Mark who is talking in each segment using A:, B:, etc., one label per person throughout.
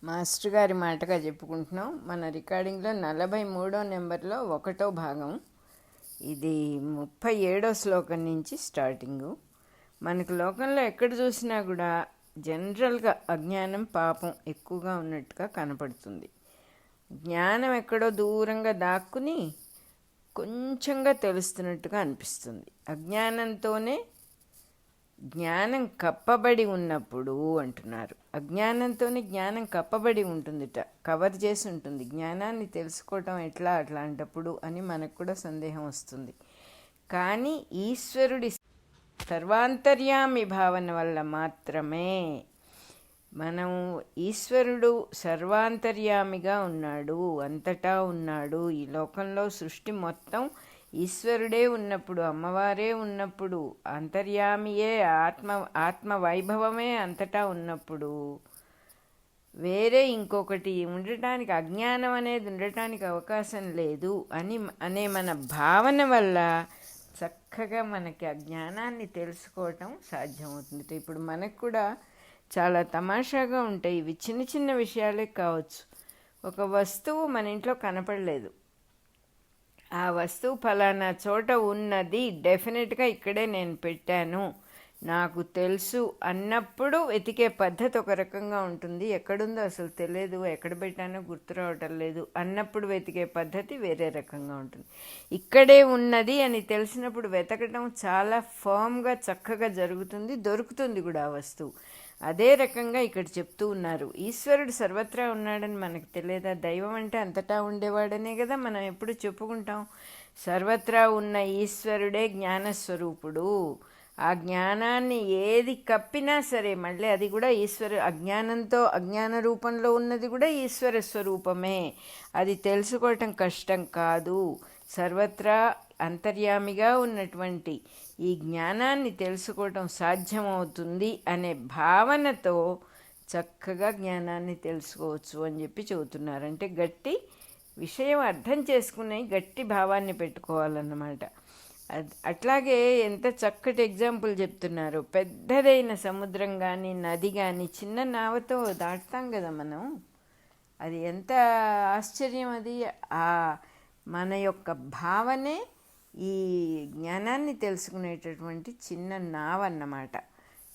A: Master గారి మాటగా చెప్పుకుంటున్నాం. మన రికార్డింగ్లో 43వ నెంబర్లో 1వ భాగం. ఇది 37వ శ్లోకం నుంచి స్టార్టింగు. మనకు లోకంలో ఎక్కడ చూసినా కూడా జనరల్గా అజ్ఞానం పాపం ఎక్కువగా ఉన్నట్టుగా కనపడుతుంది. జ్ఞానం ఎక్కడో దూరంగా దాక్కుని కొంచెంగా తెలుస్తున్నట్టుగా అనిపిస్తుంది. అజ్ఞానంతోనే జ్ఞానం కప్పబడి ఉన్నప్పుడు అంటున్నారు. అజ్ఞానంతోనే జ్ఞానం కప్పబడి ఉంటుందిట, కవర్ చేసి ఉంటుంది. జ్ఞానాన్ని తెలుసుకోవటం ఎట్లా అట్లాంటప్పుడు అని మనకు కూడా సందేహం వస్తుంది. కానీ ఈశ్వరుడి సర్వాంతర్యామి భావన వల్ల మాత్రమే మనం ఈశ్వరుడు సర్వాంతర్యామిగా ఉన్నాడు, అంతటా ఉన్నాడు. ఈ లోకంలో సృష్టి మొత్తం ఈశ్వరుడే ఉన్నప్పుడు, అమ్మవారే ఉన్నప్పుడు, అంతర్యామియే ఆత్మ వైభవమే అంతటా ఉన్నప్పుడు వేరే ఇంకొకటి ఉండటానికి, అజ్ఞానం అనేది ఉండటానికి అవకాశం లేదు అనే మన భావన వల్ల చక్కగా మనకి ఆ జ్ఞానాన్ని తెలుసుకోవటం సాధ్యమవుతుంది. ఇప్పుడు మనకు కూడా చాలా తమాషాగా ఉంటాయి. ఇవి చిన్న చిన్న విషయాలే కావచ్చు. ఒక వస్తువు మన ఇంట్లో కనపడలేదు, ఆ వస్తువు ఫలానా చోట ఉన్నది, డెఫినెట్గా ఇక్కడే నేను పెట్టాను, నాకు తెలుసు అన్నప్పుడు వెతికే పద్ధతి ఒక రకంగా ఉంటుంది. ఎక్కడుందో అసలు తెలియదు, ఎక్కడ పెట్టానో గుర్తు రావటం లేదు అన్నప్పుడు వెతికే పద్ధతి వేరే రకంగా ఉంటుంది. ఇక్కడే ఉన్నది అని తెలిసినప్పుడు వెతకటం చాలా ఫర్మ్గా చక్కగా జరుగుతుంది, దొరుకుతుంది కూడా ఆ వస్తువు. అదే రకంగా ఇక్కడ చెప్తూ ఉన్నారు, ఈశ్వరుడు సర్వత్రా ఉన్నాడని మనకు తెలియదా? దైవం అంటే అంతటా ఉండేవాడనే కదా మనం ఎప్పుడు చెప్పుకుంటాం. సర్వత్రా ఉన్న ఈశ్వరుడే జ్ఞానస్వరూపుడు. ఆ జ్ఞానాన్ని ఏది కప్పినా సరే మళ్ళీ అది కూడా అజ్ఞాన రూపంలో ఉన్నది కూడా ఈశ్వర స్వరూపమే. అది తెలుసుకోవటం కష్టం కాదు. సర్వత్రా అంతర్యామిగా ఉన్నటువంటి ఈ జ్ఞానాన్ని తెలుసుకోవటం సాధ్యమవుతుంది అనే భావనతో చక్కగా జ్ఞానాన్ని తెలుసుకోవచ్చు అని చెప్పి చెబుతున్నారు. అంటే గట్టి విషయం అర్థం చేసుకునే గట్టి భావాన్ని పెట్టుకోవాలన్నమాట. అట్లాగే ఎంత చక్కటి ఎగ్జాంపుల్ చెప్తున్నారు. పెద్దదైన సముద్రం కానీ నది కానీ చిన్న నావతో దాటుతాం కదా మనం. అది ఎంత ఆశ్చర్యం! అది మన యొక్క భావనే ఈ జ్ఞానాన్ని తెలుసుకునేటటువంటి చిన్న నావ అన్నమాట.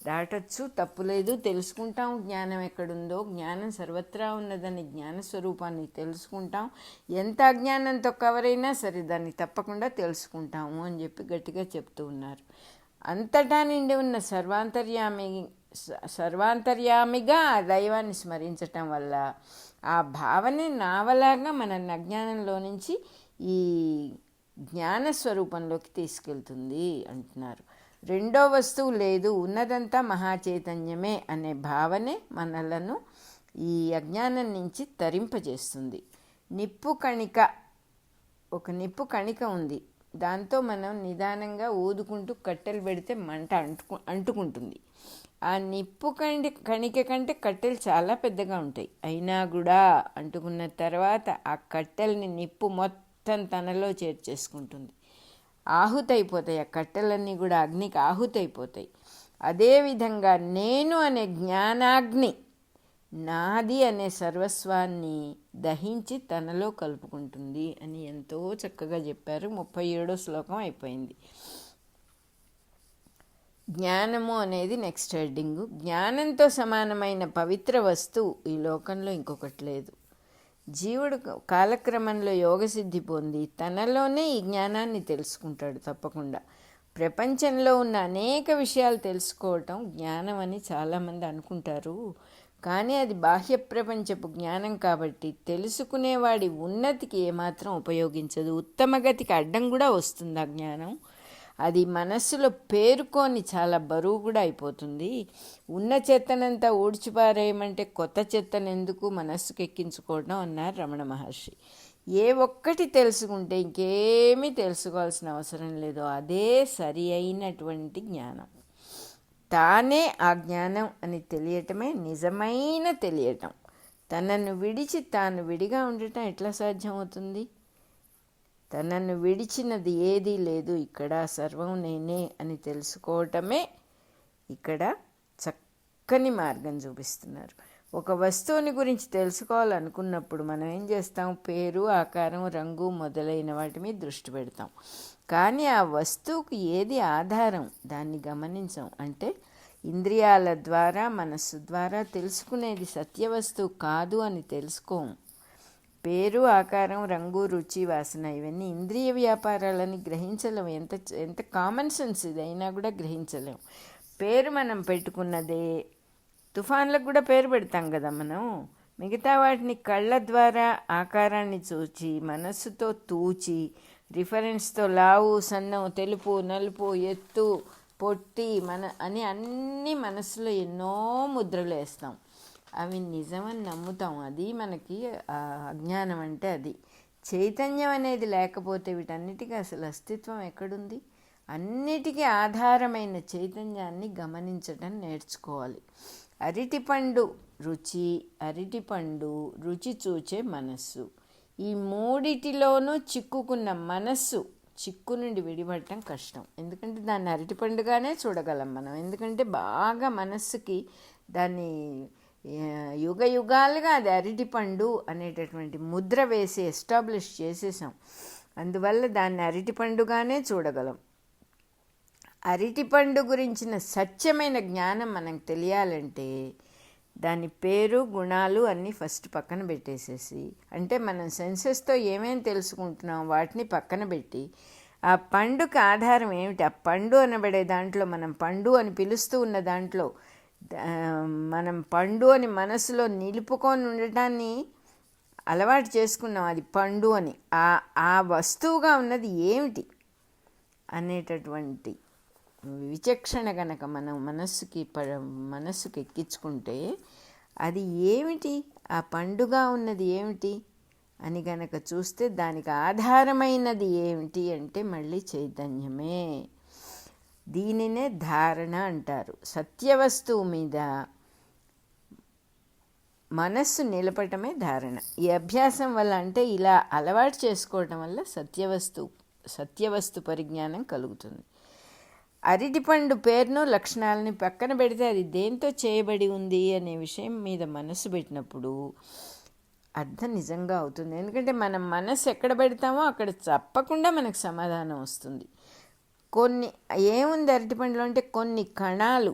A: దాటచ్చు, తప్పులేదు, తెలుసుకుంటాం జ్ఞానం ఎక్కడుందో. జ్ఞానం సర్వత్రా ఉన్నదని జ్ఞానస్వరూపాన్ని తెలుసుకుంటాం. ఎంత అజ్ఞానంతో కవరైనా సరే దాన్ని తప్పకుండా తెలుసుకుంటాము అని చెప్పి గట్టిగా చెప్తూ ఉన్నారు. అంతటా నిండి ఉన్న సర్వాంతర్యామిగా ఆ దైవాన్ని స్మరించటం వల్ల ఆ భావనే నావలాగా మనల్ని అజ్ఞానంలో నుంచి ఈ జ్ఞానస్వరూపంలోకి తీసుకెళ్తుంది అంటున్నారు. రెండో వస్తువు లేదు, ఉన్నదంతా మహాచైతన్యమే అనే భావనే మనలను ఈ అజ్ఞానం నుంచి తరింపజేస్తుంది. ఒక నిప్పు కణిక ఉంది. దాంతో మనం నిదానంగా ఊదుకుంటూ కట్టెలు పెడితే మంట అంటుకుంటుంది. ఆ నిప్పు కణిక కంటే కట్టెలు చాలా పెద్దగా ఉంటాయి. అయినా కూడా అంటుకున్న తర్వాత ఆ కట్టెల్ని నిప్పు మొత్తం తనలో చేర్చేసుకుంటుంది. ఆహుతైపోతాయి. ఆ కట్టెలన్నీ కూడా అగ్నికి ఆహుతైపోతాయి. అదేవిధంగా నేను అనే జ్ఞానాగ్ని నాది అనే సర్వస్వాన్ని దహించి తనలో కలుపుకుంటుంది అని ఎంతో చక్కగా చెప్పారు. 37వ శ్లోకం అయిపోయింది. జ్ఞానము అనేది నెక్స్ట్ హెడ్డింగు. జ్ఞానంతో సమానమైన పవిత్ర వస్తువు ఈ లోకంలో ఇంకొకటి లేదు. జీవుడు కాలక్రమంలో యోగసిద్ధి పొంది తనలోనే ఈ జ్ఞానాన్ని తెలుసుకుంటాడు తప్పకుండా. ప్రపంచంలో ఉన్న అనేక విషయాలు తెలుసుకోవటం జ్ఞానం అని చాలామంది అనుకుంటారు. కానీ అది బాహ్య ప్రపంచపు జ్ఞానం కాబట్టి తెలుసుకునేవాడి ఉన్నతికి ఏమాత్రం ఉపయోగించదు. ఉత్తమగతికి అడ్డం కూడా వస్తుంది ఆ జ్ఞానం. అది మనస్సులో పేరుకొని చాలా బరువు కూడా అయిపోతుంది. ఉన్న చెత్తనంతా ఊడ్చిపారేయమంటే కొత్త చెత్తను ఎందుకు మనస్సుకు ఎక్కించుకోవడం అన్నారు రమణ మహర్షి. ఏ ఒక్కటి తెలుసుకుంటే ఇంకేమీ తెలుసుకోవాల్సిన అవసరం లేదు. అదే సరి అయినటువంటి జ్ఞానం. తానే ఆ జ్ఞానం అని తెలియటమే నిజమైన తెలియటం. తనను విడిచి తాను విడిగా ఉండటం ఎట్లా సాధ్యమవుతుంది? తనను విడిచినది ఏదీ లేదు ఇక్కడ, సర్వం నేనే అని తెలుసుకోవటమే ఇక్కడ చక్కని మార్గం చూపిస్తున్నారు. ఒక వస్తువుని గురించి తెలుసుకోవాలనుకున్నప్పుడు మనం ఏం చేస్తాం? పేరు, ఆకారం, రంగు మొదలైన వాటి మీద దృష్టి పెడతాం. కానీ ఆ వస్తువుకి ఏది ఆధారం దాన్ని గమనించం. అంటే ఇంద్రియాల ద్వారా, మనస్సు ద్వారా తెలుసుకునేది సత్యవస్తువు కాదు అని తెలుసుకోం. పేరు, ఆకారం, రంగు, రుచి, వాసన ఇవన్నీ ఇంద్రియ వ్యాపారాలని గ్రహించలేం. ఎంత ఎంత కామన్ సెన్స్ ఇదైనా కూడా గ్రహించలేం. పేరు మనం పెట్టుకున్నదే. తుఫాన్లకు కూడా పేరు పెడతాం కదా మనం. మిగతా వాటిని కళ్ళ ద్వారా ఆకారాన్ని చూచి, మనస్సుతో తూచి, రిఫరెన్స్తో లావు, సన్నం, తెలుపు, నలుపు, ఎత్తు, పొట్టి అని అన్నీ మనసులో ఎన్నో ముద్రలు వేస్తాం. అవి నిజమని నమ్ముతాం. అది మనకి అజ్ఞానం. అంటే అది చైతన్యం అనేది లేకపోతే వీటన్నిటికీ అసలు అస్తిత్వం ఎక్కడుంది? అన్నిటికీ ఆధారమైన చైతన్యాన్ని గమనించడం నేర్చుకోవాలి. అరటిపండు రుచి చూచే మనస్సు. ఈ మూడిటిలోనూ చిక్కుకున్న మనస్సు చిక్కు నుండి విడిపడటం కష్టం. ఎందుకంటే దాన్ని అరటిపండుగానే చూడగలం మనం. ఎందుకంటే బాగా మనస్సుకి దాన్ని యుగ యుగాలుగా అది అరటిపండు అనేటటువంటి ముద్ర వేసి ఎస్టాబ్లిష్ చేసేసాం. అందువల్ల దాన్ని అరటిపండుగానే చూడగలం. అరటిపండు గురించిన సత్యమైన జ్ఞానం మనకు తెలియాలంటే దాని పేరు, గుణాలు అన్నీ ఫస్ట్ పక్కన పెట్టేసేసి, అంటే మనం సెన్సెస్తో ఏమేమి తెలుసుకుంటున్నాం వాటిని పక్కన పెట్టి, ఆ పండుకి ఆధారం ఏమిటి? ఆ పండు అనబడే దాంట్లో, మనం పండు అని పిలుస్తూ ఉన్న దాంట్లో మనం పండు అని మనసులో నిలుపుకొని ఉండటాన్ని అలవాటు చేసుకున్నాం. అది పండు అని. ఆ వస్తువుగా ఉన్నది ఏమిటి అనేటటువంటి విచక్షణ గనక మనం మనస్సుకి ఎక్కించుకుంటే అది ఏమిటి, ఆ పండుగా ఉన్నది ఏమిటి అని గనక చూస్తే దానికి ఆధారమైనది ఏమిటి అంటే మళ్ళీ చైతన్యమే. దీనినే ధారణ అంటారు. సత్యవస్తువు మీద మనస్సు నిలపటమే ధారణ. ఈ అభ్యాసం వల్ల, అంటే ఇలా అలవాటు చేసుకోవటం వల్ల సత్యవస్తు పరిజ్ఞానం కలుగుతుంది. అరటిపండు పేరును, లక్షణాలని పక్కన పెడితే అది దేంతో చేయబడి ఉంది అనే విషయం మీద మనసు పెట్టినప్పుడు అర్థం నిజంగా అవుతుంది. ఎందుకంటే మనం మనసు ఎక్కడ పెడతామో అక్కడ తప్పకుండా మనకు సమాధానం వస్తుంది. ఏముంది అరటిపండులో అంటే కొన్ని కణాలు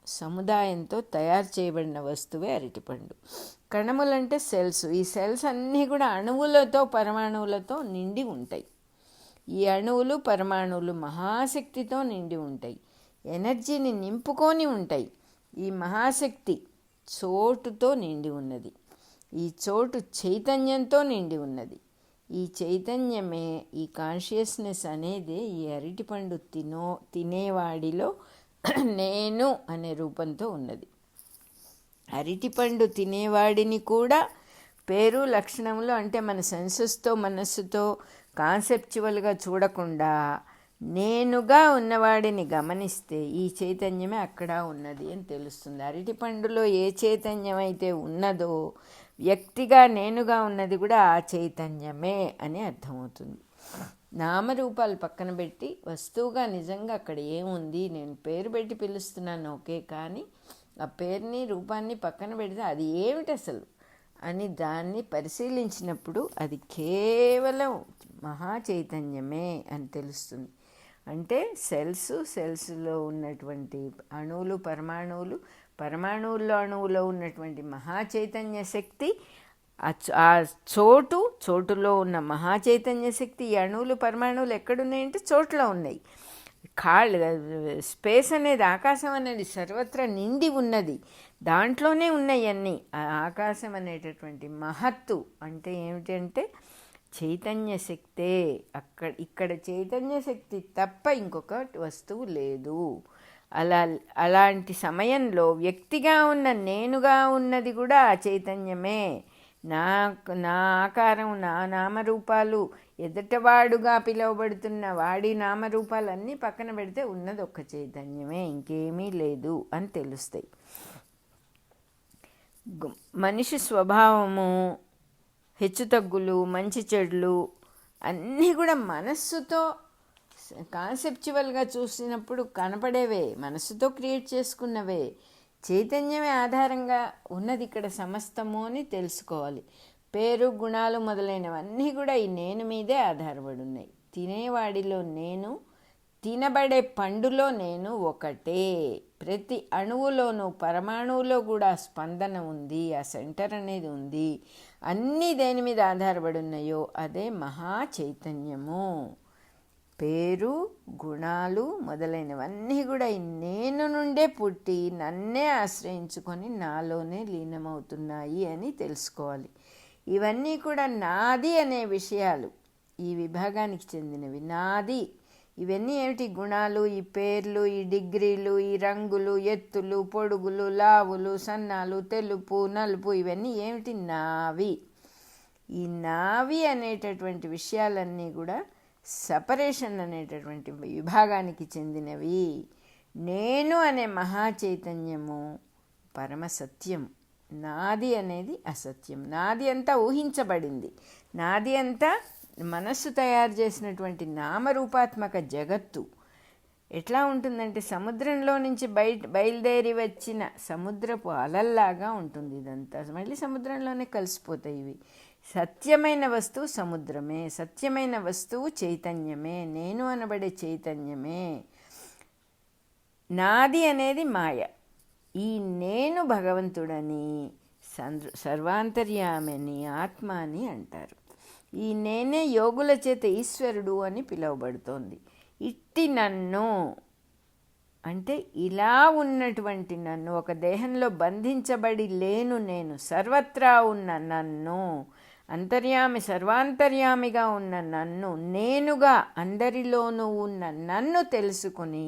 A: సముదాయంతో తయారు చేయబడిన వస్తువే అరటిపండు. కణములంటే సెల్స్. ఈ సెల్స్ అన్నీ కూడా అణువులతో, పరమాణువులతో నిండి ఉంటాయి. ఈ అణువులు, పరమాణువులు మహాశక్తితో నిండి ఉంటాయి. ఎనర్జీని నింపుకొని ఉంటాయి. ఈ మహాశక్తి చోటుతో నిండి ఉన్నది. ఈ చోటు చైతన్యంతో నిండి ఉన్నది. ఈ చైతన్యమే, ఈ కాన్షియస్నెస్ అనేది ఈ అరటిపండు తినేవాడిలో నేను అనే రూపంతో ఉన్నది. అరటిపండు తినేవాడిని కూడా పేరు, లక్షణములు అంటే మన సెన్సెస్తో, మనస్సుతో కాన్సెప్చువల్గా చూడకుండా నేనుగా ఉన్నవాడిని గమనిస్తే ఈ చైతన్యమే అక్కడ ఉన్నది అని తెలుస్తుంది. అరటిపండులో ఏ చైతన్యం అయితే ఉన్నదో వ్యక్తిగా నేనుగా ఉన్నది కూడా ఆ చైతన్యమే అని అర్థమవుతుంది. నామరూపాలు పక్కన పెట్టి వస్తువుగా నిజంగా అక్కడ ఏముంది, నేను పేరు పెట్టి పిలుస్తున్నాను ఓకే, కానీ ఆ పేరుని, రూపాన్ని పక్కన పెడితే అది ఏమిటి అసలు అని దాన్ని పరిశీలించినప్పుడు అది కేవలం మహా చైతన్యమే అని తెలుస్తుంది. అంటే సెల్స్లో ఉన్నటువంటి అణువులు, పరమాణువుల్లో అణువులో ఉన్నటువంటి మహా చైతన్య శక్తి, ఆ చోటులో ఉన్న మహా చైతన్య శక్తి, ఈ అణువులు, పరమాణువులు ఎక్కడున్నాయంటే చోట్లో ఉన్నాయి. స్పేస్ అనేది, ఆకాశం అనేది సర్వత్రా నిండి ఉన్నది. దాంట్లోనే ఉన్నాయి అన్నీ. ఆ ఆకాశం అనేటటువంటి మహత్తు అంటే ఏమిటంటే చైతన్య శక్తే. ఇక్కడ చైతన్య శక్తి తప్ప ఇంకొక వస్తువు లేదు. అలాంటి సమయంలో వ్యక్తిగా ఉన్న నేనుగా ఉన్నది కూడా ఆ చైతన్యమే. నా ఆకారం, నా నామరూపాలు, ఎదుటవాడుగా పిలువబడుతున్న వాడి నామరూపాలన్నీ పక్కన పెడితే ఉన్నది ఒక్క చైతన్యమే, ఇంకేమీ లేదు అని తెలుస్తాయి. మనిషి స్వభావము, హెచ్చుతగ్గులు, మంచి చెడులు అన్నీ కూడా మనస్సుతో కాన్సెప్చువల్గా చూసినప్పుడు కనపడేవే, మనస్సుతో క్రియేట్ చేసుకున్నవే. చైతన్యమే ఆధారంగా ఉన్నది ఇక్కడ సమస్తము అని తెలుసుకోవాలి. పేరు, గుణాలు మొదలైనవన్నీ కూడా ఈ నేను మీదే ఆధారపడి ఉన్నాయి. తినేవాడిలో నేను, తినబడే పండులో నేను ఒకటే. ప్రతి అణువులోనూ, పరమాణువులో కూడా స్పందన ఉంది, ఆ సెంటర్ అనేది ఉంది. అన్నీ దేని మీద ఆధారపడి ఉన్నాయో అదే మహా చైతన్యము. పేరు, గుణాలు మొదలైనవన్నీ కూడా ఈ నేను నుండే పుట్టి నన్నే ఆశ్రయించుకొని నాలోనే లీనమవుతున్నాయి అని తెలుసుకోవాలి. ఇవన్నీ కూడా నాది అనే విషయాలు ఈ విభాగానికి చెందినవి. నాది ఇవన్నీ ఏమిటి? గుణాలు, ఈ పేర్లు, ఈ డిగ్రీలు, ఈ రంగులు, ఎత్తులు, పొడుగులు, లావులు, సన్నాలు, తెలుపు, నలుపు, ఇవన్నీ ఏమిటి? నావి. ఈ నావి అనేటటువంటి విషయాలన్నీ కూడా సపరేషన్ అనేటటువంటి విభాగానికి చెందినవి. నేను అనే మహా చైతన్యము పరమసత్యం, నాది అనేది అసత్యం. నాది అంతా ఊహించబడింది, నాది అంతా మనస్సు తయారు చేసినటువంటి నామరూపాత్మక జగత్తు. ఎట్లా ఉంటుందంటే సముద్రంలో నుంచి బయలుదేరి వచ్చిన సముద్రపు అలల్లాగా ఉంటుంది. ఇదంతా మళ్ళీ సముద్రంలోనే కలిసిపోతాయి. ఇవి సత్యమైన వస్తువు సముద్రమే, సత్యమైన వస్తువు చైతన్యమే, నేను అనబడే చైతన్యమే. నాది అనేది మాయ. ఈ నేను భగవంతుడని, సర్వాంతర్యామని, ఆత్మ అని అంటారు. ఈ నేనే యోగుల చేత ఈశ్వరుడు అని పిలువబడుతోంది. ఇట్టి నన్ను అంటే ఇలా ఉన్నటువంటి నన్ను, ఒక దేహంలో బంధించబడి లేను నేను, సర్వత్రా ఉన్న నన్ను, అంతర్యామి సర్వాంతర్యామిగా ఉన్న నన్ను, నేనుగా అందరిలోనూ ఉన్న నన్ను తెలుసుకుని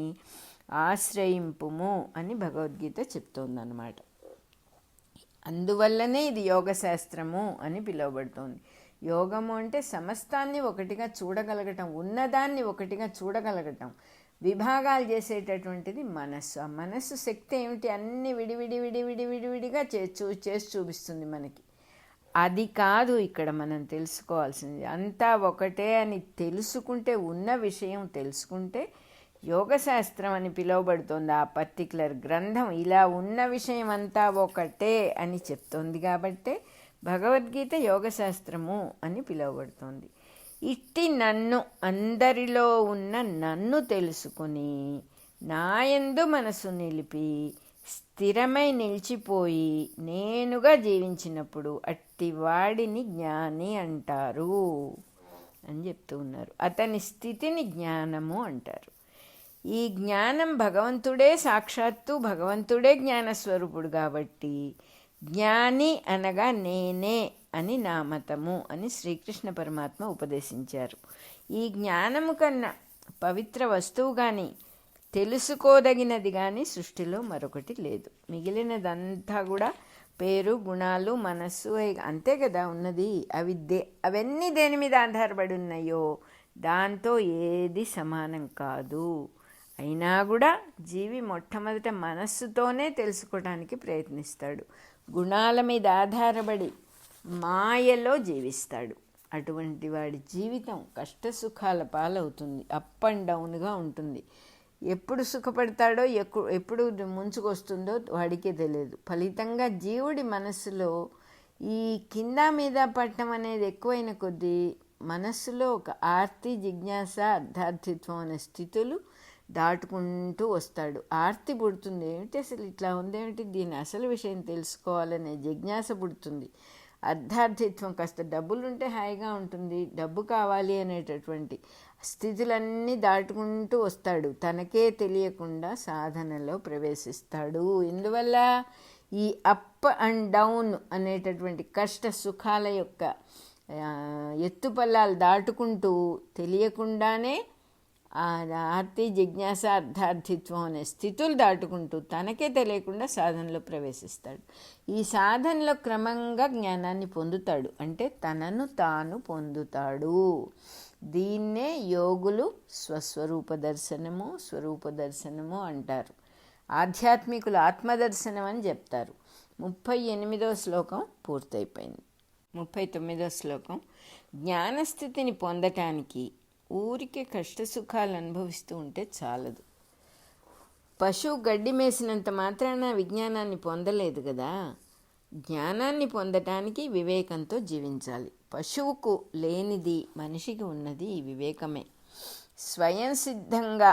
A: ఆశ్రయింపుము అని భగవద్గీత చెప్తోందన్నమాట. అందువల్లనే ఇది యోగశాస్త్రము అని పిలువబడుతోంది. యోగము అంటే సమస్తాన్ని ఒకటిగా చూడగలగటం, ఉన్నదాన్ని ఒకటిగా చూడగలగటం. విభాగాలు చేసేటటువంటిది మనస్సు. ఆ మనస్సు శక్తి ఏమిటి? అన్ని విడివిడిగా చేసి చూపిస్తుంది మనకి. అది కాదు ఇక్కడ మనం తెలుసుకోవాల్సింది. అంతా ఒకటే అని తెలుసుకుంటే, ఉన్న విషయం తెలుసుకుంటే యోగశాస్త్రం అని పిలువబడుతోంది. ఆ పర్టికులర్ గ్రంథం ఇలా ఉన్న విషయం అంతా ఒకటే అని చెప్తోంది కాబట్టే భగవద్గీత యోగశాస్త్రము అని పిలువబడుతోంది. ఇట్టి నన్ను, అందరిలో ఉన్న నన్ను తెలుసుకుని నాయందు మనసు నిలిపి స్థిరమై నిలిచిపోయి నేనుగా జీవించినప్పుడు అట్టి వాడిని జ్ఞాని అంటారు అని చెప్తూ ఉన్నారు. అతని స్థితిని జ్ఞానము అంటారు. ఈ జ్ఞానం భగవంతుడే, సాక్షాత్తు భగవంతుడే జ్ఞానస్వరూపుడు కాబట్టి జ్ఞాని అనగా నేనే అని నా మతము అని శ్రీకృష్ణ పరమాత్మ ఉపదేశించారు. ఈ జ్ఞానము కన్నా పవిత్ర వస్తువు కానీ, తెలుసుకోదగినది కానీ సృష్టిలో మరొకటి లేదు. మిగిలినదంతా కూడా పేరు, గుణాలు, మనస్సు అంతే కదా ఉన్నది. అవన్నీ దేని మీద ఆధారపడి ఉన్నాయో దాంతో ఏది సమానం కాదు. అయినా కూడా జీవి మొట్టమొదట మనస్సుతోనే తెలుసుకోవడానికి ప్రయత్నిస్తాడు. గుణాల మీద ఆధారపడి మాయలో జీవిస్తాడు. అటువంటి వాడి జీవితం కష్టసుఖాల పాలవుతుంది, అప్ అండ్ డౌన్గా ఉంటుంది. ఎప్పుడు సుఖపడతాడో ఎప్పుడు ముంచుకొస్తుందో వాడికే తెలియదు. ఫలితంగా జీవుడి మనస్సులో ఈ కింద మీద పట్టడం అనేది ఎక్కువైన కొద్దీ మనస్సులో ఒక ఆర్తి, జిజ్ఞాస, అర్ధార్థిత్వం అనే స్థితులు దాటుకుంటూ వస్తాడు. ఆర్తి పుడుతుంది, ఏమిటి అసలు ఇట్లా ఉందేమిటి, దీని అసలు విషయం తెలుసుకోవాలనే జిజ్ఞాస పుడుతుంది. అర్ధార్థిత్వం, కాస్త డబ్బులుంటే హాయిగా ఉంటుంది, డబ్బు కావాలి అనేటటువంటి స్థితులన్నీ దాటుకుంటూ వస్తాడు. తనకే తెలియకుండా సాధనలో ప్రవేశిస్తాడు. ఇందువల్ల ఈ అప్ అండ్ డౌన్ అనేటటువంటి కష్ట సుఖాల యొక్క ఎత్తుపల్లాలు దాటుకుంటూ తెలియకుండానే ఆర్తి, జిజ్ఞాస, అర్ధార్థిత్వం అనే స్థితులు దాటుకుంటూ తనకే తెలియకుండా సాధనలో ప్రవేశిస్తాడు. ఈ సాధనలో క్రమంగా జ్ఞానాన్ని పొందుతాడు, అంటే తనను తాను పొందుతాడు. దీన్నే యోగులు స్వస్వరూప దర్శనము, స్వరూప దర్శనము అంటారు. ఆధ్యాత్మికులు ఆత్మదర్శనం అని చెప్తారు. 38వ శ్లోకం పూర్తయిపోయింది. 39వ శ్లోకం. జ్ఞానస్థితిని పొందటానికి ఊరికే కష్టసుఖాలు అనుభవిస్తూ ఉంటే చాలదు. పశువు గడ్డి మేసినంత మాత్రాన విజ్ఞానాన్ని పొందలేదు కదా. జ్ఞానాన్ని పొందటానికి వివేకంతో జీవించాలి. పశువుకు లేనిది మనిషికి ఉన్నది ఈ వివేకమే. స్వయం సిద్ధంగా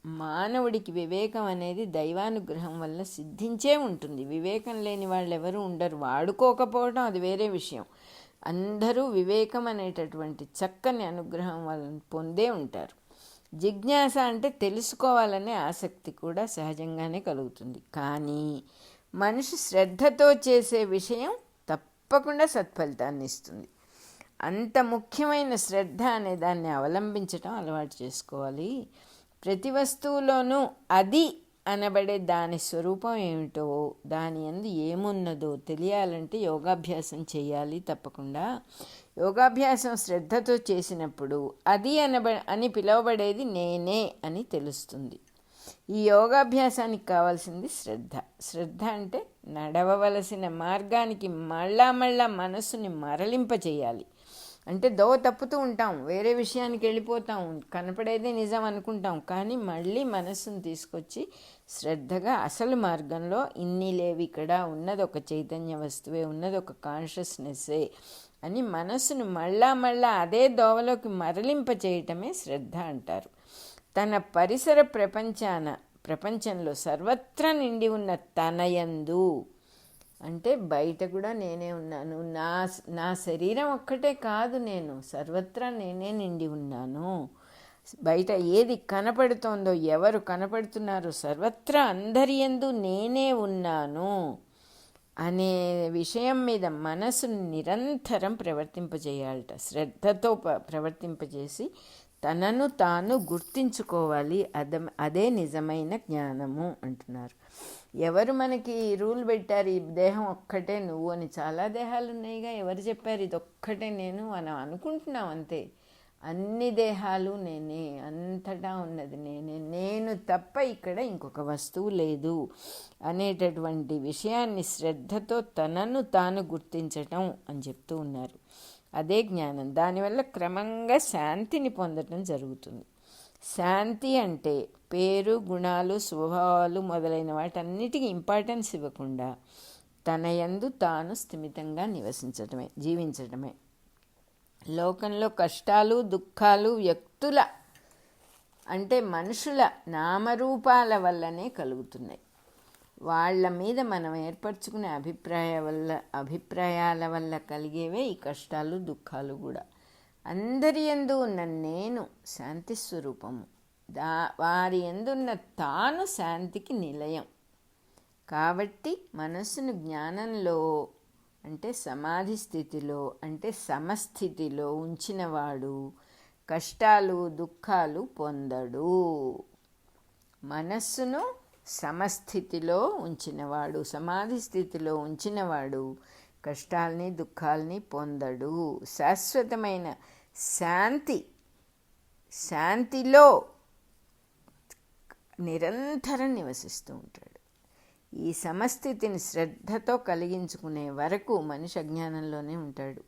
A: మానవుడికి వివేకం అనేది దైవానుగ్రహం వల్ల సిద్ధించే ఉంటుంది. వివేకం లేని వాళ్ళు ఎవరు ఉండరు. వాడుకోకపోవడం అది వేరే విషయం. అందరూ వివేకం అనేటటువంటి చక్కని అనుగ్రహం వల్ల పొందే ఉంటారు. జిజ్ఞాస అంటే తెలుసుకోవాలనే ఆసక్తి కూడా సహజంగానే కలుగుతుంది. కానీ మనిషి శ్రద్ధతో చేసే విషయం తప్పకుండా సత్ఫలితాన్ని ఇస్తుంది. అంత ముఖ్యమైన శ్రద్ధ అనే దాన్ని అవలంబించటం అలవాటు చేసుకోవాలి. ప్రతి వస్తువులోనూ అది అనబడే దాని స్వరూపం ఏమిటో, దాని యందు ఏమున్నదో తెలియాలంటే యోగాభ్యాసం చేయాలి తప్పకుండా. యోగాభ్యాసం శ్రద్ధతో చేసినప్పుడు అది అని పిలువబడేది నేనే అని తెలుస్తుంది. ఈ యోగాభ్యాసానికి కావాల్సింది శ్రద్ధ. శ్రద్ధ అంటే నడవవలసిన మార్గానికి మళ్ళా మనస్సుని మరలింపచేయాలి. అంటే దోవ తప్పుతూ ఉంటాం, వేరే విషయానికి వెళ్ళిపోతాం, కనపడేదే నిజం అనుకుంటాం. కానీ మళ్ళీ మనస్సును తీసుకొచ్చి శ్రద్ధగా అసలు మార్గంలో ఇన్ని లేవి, ఇక్కడ ఉన్నది ఒక చైతన్య వస్తువే, ఉన్నది ఒక కాన్షియస్నెస్సే అని మనస్సును మళ్ళా అదే దోవలోకి మరలింప చేయటమే శ్రద్ధ అంటారు. తన పరిసర ప్రపంచంలో సర్వత్రా నిండి ఉన్న తనయందు, అంటే బయట కూడా నేనే ఉన్నాను, నా శరీరం ఒక్కటే కాదు, నేను సర్వత్రా నేనే నిండి ఉన్నాను. బయట ఏది కనపడుతోందో, ఎవరు కనపడుతున్నారో, సర్వత్రా అందరి యందు నేనే ఉన్నాను అనే విషయం మీద మనసును నిరంతరం ప్రవర్తింపజేయాలట. శ్రద్ధతో ప్రవర్తింపజేసి తనను తాను గుర్తించుకోవాలి. అదే నిజమైన జ్ఞానము అంటున్నారు. ఎవరు మనకి రూల్ పెట్టారు ఈ దేహం ఒక్కటే నువ్వు అని? చాలా దేహాలు ఉన్నాయిగా, ఎవరు చెప్పారు ఇది ఒక్కటే నేను అని అనుకుంటున్నాం అంతే. అన్ని దేహాలు నేనే, అంతటా ఉన్నది నేనే, నేను తప్ప ఇక్కడ ఇంకొక వస్తువు లేదు అనేటటువంటి విషయాన్ని శ్రద్ధతో తనను తాను గుర్తించటం అని చెప్తూ ఉన్నారు. అదే జ్ఞానం. దానివల్ల క్రమంగా శాంతిని పొందటం జరుగుతుంది. శాంతి అంటే పేరు, గుణాలు, స్వభావాలు మొదలైన వాటన్నిటికీ ఇంపార్టెన్స్ ఇవ్వకుండా తన యందు తాను స్థిమితంగా జీవించటమే. లోకంలో కష్టాలు, దుఃఖాలు వ్యక్తుల అంటే మనుషుల నామరూపాల వల్లనే కలుగుతున్నాయి. వాళ్ళ మీద మనం ఏర్పరచుకునే అభిప్రాయాల వల్ల కలిగేవే ఈ కష్టాలు, దుఃఖాలు కూడా. అందరి యందు ఉన్న నేను శాంతి స్వరూపము. వారి యందున్న తాను శాంతికి నిలయం. కాబట్టి మనస్సును జ్ఞానంలో అంటే సమాధి స్థితిలో అంటే సమస్థితిలో ఉంచినవాడు కష్టాలు, దుఃఖాలు పొందడు. మనస్సును సమస్థితిలో ఉంచినవాడు, సమాధి స్థితిలో ఉంచినవాడు కష్టాల్ని, దుఃఖాల్ని పొందడు. శాశ్వతమైన శాంతిలో నిరంతరం నివసిస్తూ ఉంటాడు. ఈ సమస్థితిని శ్రద్ధతో కలిగించుకునే వరకు మనిషి అజ్ఞానంలోనే ఉంటాడు.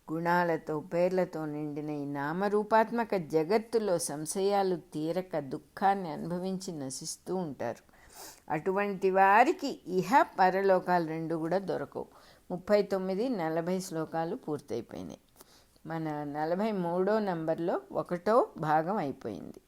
A: గుణాలతో, పేర్లతో నిండిన ఈ నామరూపాత్మక జగత్తులో సంశయాలు తీరక దుఃఖాన్ని అనుభవించి నశిస్తూ ఉంటారు. అటువంటి వారికి ఇహ పరలోకాలు రెండు కూడా దొరకవు. 39-40 శ్లోకాలు పూర్తయిపోయినాయి. మన 43వ నంబర్లో 1వ భాగం అయిపోయింది.